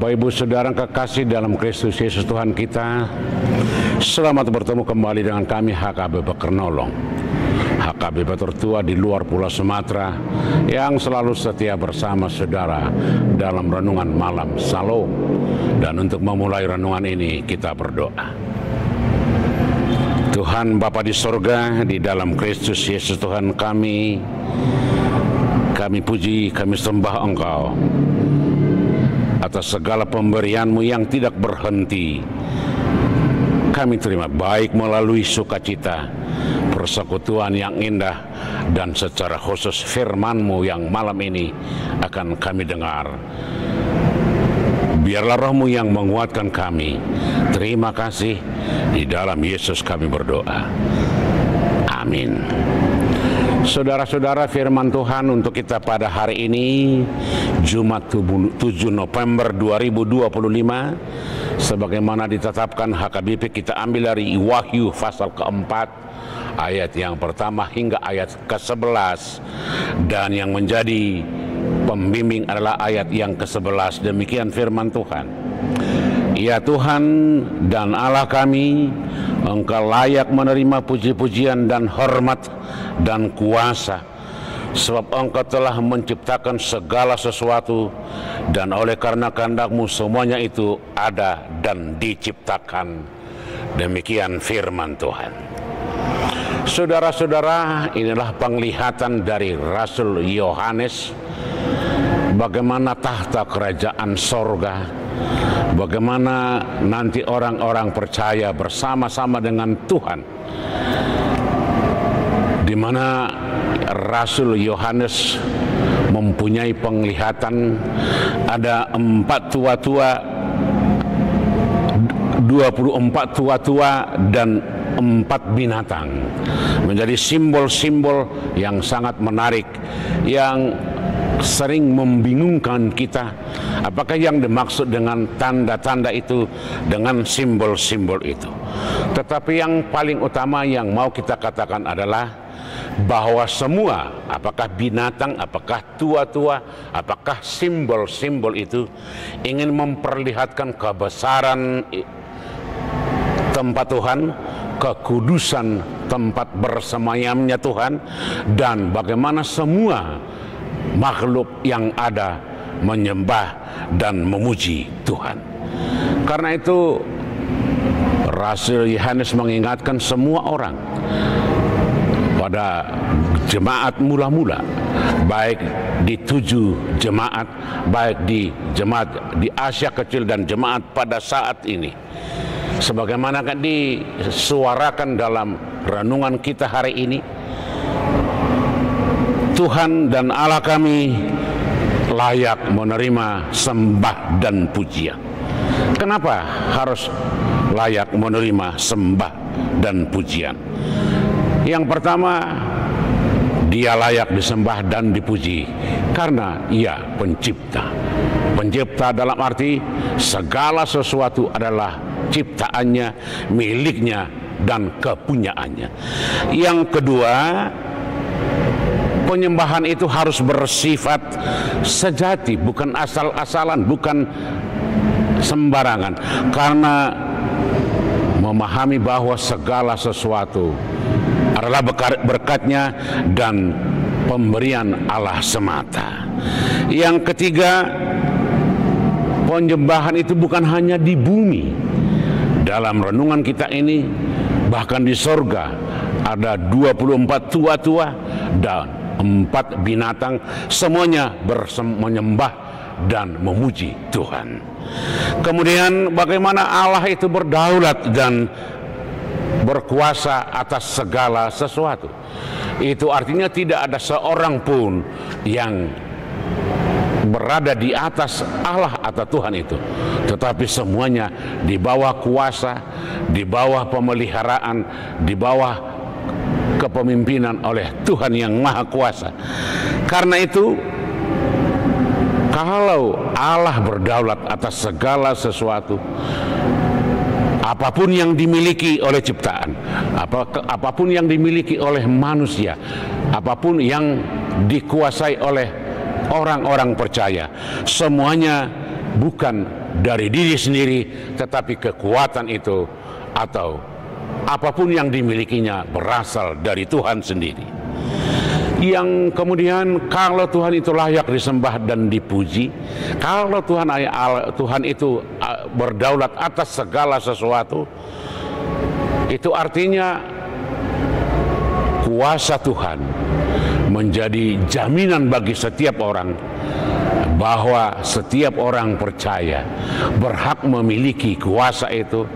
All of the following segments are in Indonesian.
Bapak Ibu Saudara kekasih dalam Kristus Yesus Tuhan kita, selamat bertemu kembali dengan kami HKBP Kernolong, HKBP tertua di luar Pulau Sumatera yang selalu setia bersama saudara dalam renungan malam Shalom. Dan untuk memulai renungan ini kita berdoa. Tuhan Bapa di sorga, di dalam Kristus Yesus Tuhan kami puji, kami sembah Engkau atas segala pemberian-Mu yang tidak berhenti. Kami terima baik melalui sukacita, persekutuan yang indah, dan secara khusus firman-Mu yang malam ini akan kami dengar. Biarlah Roh-Mu yang menguatkan kami. Terima kasih, di dalam Yesus kami berdoa. Amin. Saudara-saudara, firman Tuhan untuk kita pada hari ini, Jumat 7 November 2025, sebagaimana ditetapkan HKBP, kita ambil dari Wahyu pasal keempat, ayat yang pertama hingga ayat ke-11, dan yang menjadi pembimbing adalah ayat yang ke-11. Demikian firman Tuhan. Ya Tuhan dan Allah kami, Engkau layak menerima puji-pujian dan hormat dan kuasa, sebab Engkau telah menciptakan segala sesuatu, dan oleh karena kehendak-Mu semuanya itu ada dan diciptakan. Demikian firman Tuhan. Saudara-saudara, inilah penglihatan dari Rasul Yohanes, bagaimana tahta kerajaan sorga, bagaimana nanti orang-orang percaya bersama-sama dengan Tuhan, di mana Rasul Yohanes mempunyai penglihatan ada 24 tua-tua dan 4 binatang, menjadi simbol-simbol yang sangat menarik, yang sering membingungkan kita. Apakah yang dimaksud dengan tanda-tanda itu, dengan simbol-simbol itu? Tetapi yang paling utama yang mau kita katakan adalah bahwa semua, apakah binatang, apakah tua-tua, apakah simbol-simbol itu ingin memperlihatkan kebesaran tempat Tuhan, kekudusan tempat bersemayamnya Tuhan, dan bagaimana semua makhluk yang ada menyembah dan memuji Tuhan. Karena itu Rasul Yohanes mengingatkan semua orang pada jemaat mula-mula, baik di 7 jemaat, baik di jemaat di Asia Kecil dan jemaat pada saat ini, sebagaimana kan disuarakan dalam renungan kita hari ini, Tuhan dan Allah kami layak menerima sembah dan pujian. Kenapa harus layak menerima sembah dan pujian? Yang pertama, Dia layak disembah dan dipuji karena Ia pencipta. Pencipta dalam arti segala sesuatu adalah ciptaannya, miliknya, dan kepunyaannya. Yang kedua, penyembahan itu harus bersifat sejati, bukan asal-asalan, bukan sembarangan, karena memahami bahwa segala sesuatu adalah berkatnya dan pemberian Allah semata. Yang ketiga, penyembahan itu bukan hanya di bumi. Dalam renungan kita ini, bahkan di sorga ada 24 tua-tua dan 4 binatang, semuanya menyembah dan memuji Tuhan. Kemudian bagaimana Allah itu berdaulat dan berkuasa atas segala sesuatu. Itu artinya tidak ada seorang pun yang berada di atas Allah atau Tuhan itu, tetapi semuanya di bawah kuasa, di bawah pemeliharaan, di bawah kepemimpinan oleh Tuhan yang Maha Kuasa. Karena itu, kalau Allah berdaulat atas segala sesuatu, apapun yang dimiliki oleh ciptaan, apapun yang dimiliki oleh manusia, apapun yang dikuasai oleh orang-orang percaya. Semuanya bukan dari diri sendiri, tetapi kekuatan itu atau apapun yang dimilikinya berasal dari Tuhan sendiri. Yang kemudian kalau Tuhan itu layak disembah dan dipuji, kalau Tuhan itu berdaulat atas segala sesuatu, itu artinya kuasa Tuhan menjadi jaminan bagi setiap orang bahwa setiap orang percaya berhak memiliki kuasa itu,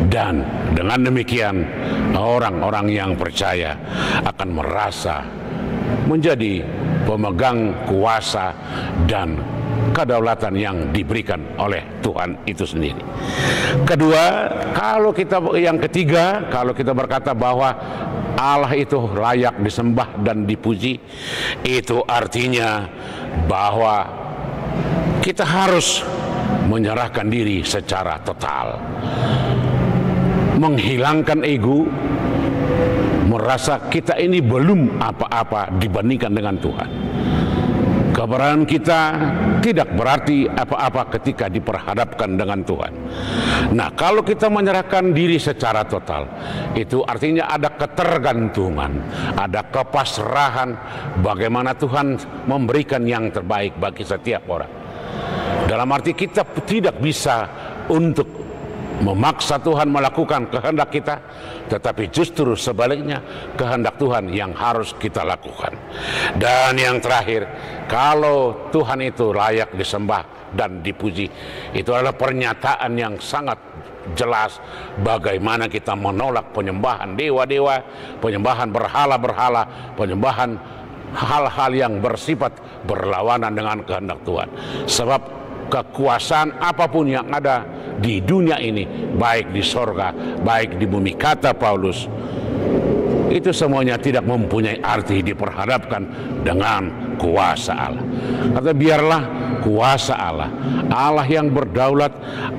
dan dengan demikian orang-orang yang percaya akan merasa menjadi pemegang kuasa dan kedaulatan yang diberikan oleh Tuhan itu sendiri. Kedua, kalau kita berkata bahwa Allah itu layak disembah dan dipuji, itu artinya bahwa kita harus menyerahkan diri secara total, menghilangkan ego, merasa kita ini belum apa-apa dibandingkan dengan Tuhan. Keberadaan kita tidak berarti apa-apa ketika diperhadapkan dengan Tuhan. Nah, kalau kita menyerahkan diri secara total, itu artinya ada ketergantungan, ada kepasrahan bagaimana Tuhan memberikan yang terbaik bagi setiap orang. Dalam arti kita tidak bisa untuk memaksa Tuhan melakukan kehendak kita, tetapi justru sebaliknya kehendak Tuhan yang harus kita lakukan. Dan yang terakhir, kalau Tuhan itu layak disembah dan dipuji, itu adalah pernyataan yang sangat jelas bagaimana kita menolak penyembahan dewa-dewa, penyembahan berhala-berhala, penyembahan hal-hal yang bersifat berlawanan dengan kehendak Tuhan. Sebab kekuasaan apapun yang ada di dunia ini, baik di sorga, baik di bumi, kata Paulus, itu semuanya tidak mempunyai arti diperhadapkan dengan kuasa Allah. Kata biarlah kuasa Allah, Allah yang berdaulat,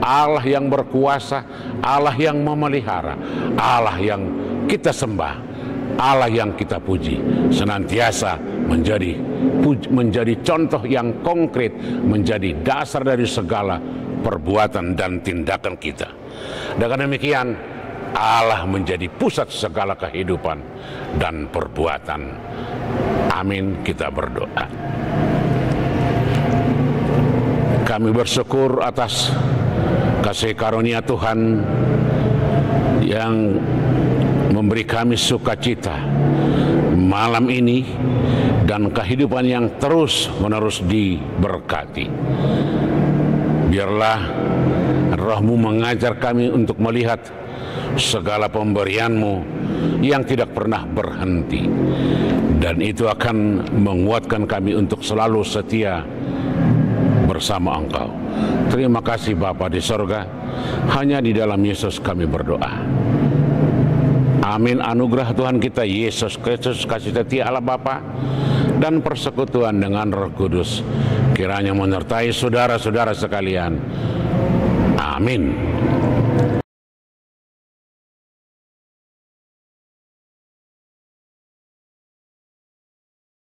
Allah yang berkuasa, Allah yang memelihara, Allah yang kita sembah, Allah yang kita puji, senantiasa menjadi contoh yang konkret, menjadi dasar dari segala perbuatan dan tindakan kita. Dengan demikian Allah menjadi pusat segala kehidupan dan perbuatan. Amin, kita berdoa. Kami bersyukur atas kasih karunia Tuhan yang memberi kami sukacita malam ini dan kehidupan yang terus-menerus diberkati. Biarlah Roh-Mu mengajar kami untuk melihat segala pemberian-Mu yang tidak pernah berhenti, dan itu akan menguatkan kami untuk selalu setia bersama Engkau. Terima kasih Bapa di sorga, hanya di dalam Yesus kami berdoa. Amin. Anugerah Tuhan kita Yesus Kristus, kasih setia Allah Bapa, dan persekutuan dengan Roh Kudus kiranya menyertai saudara-saudara sekalian. Amin.